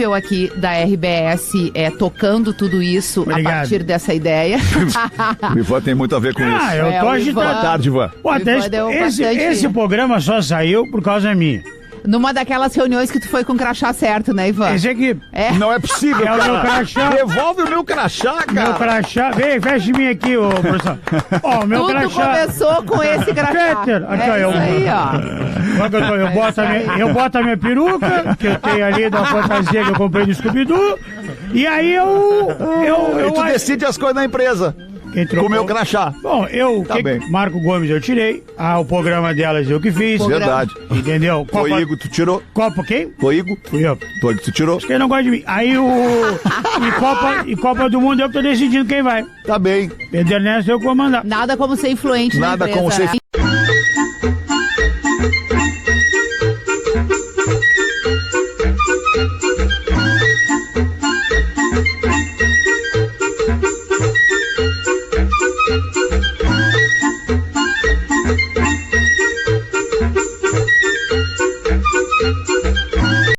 incrível aqui da RBS tocando tudo isso. Obrigado. A partir dessa ideia. O Ivan tem muito a ver com isso. Eu tô o agitado. Ivan- Boa tarde, Ivan. Pô, até Ivan deu esse bastante- programa só saiu por causa minha. Numa daquelas reuniões que tu foi com o crachá certo, né, Ivan? Esse aqui, Não é possível, É o cara. meu crachá. Devolve o meu crachá, cara. meu crachá. Vem, fecha em mim aqui, ô professor. Ó, o meu Tudo crachá. começou com esse crachá. Peter, aqui, ó, É eu- isso aí, ó. Olha que eu boto a minha peruca, que eu tenho ali da fantasia que eu comprei do Scooby-Doo, e aí E tu decide as coisas da empresa. Quem Com o meu crachá. Bom, Tá bem. Marco Gomes eu tirei, o programa delas eu que fiz, Verdade. entendeu? Foi Igor, tu tirou. Copa quem? Foi Igor. Fui eu. Foi Igor, tu tirou. Quem não gosta de mim. Aí e Copa do Mundo eu que tô decidindo quem vai. Tá bem. Pedro Ernesto eu que vou mandar. Nada como ser influente na Nada empresa, como ser né?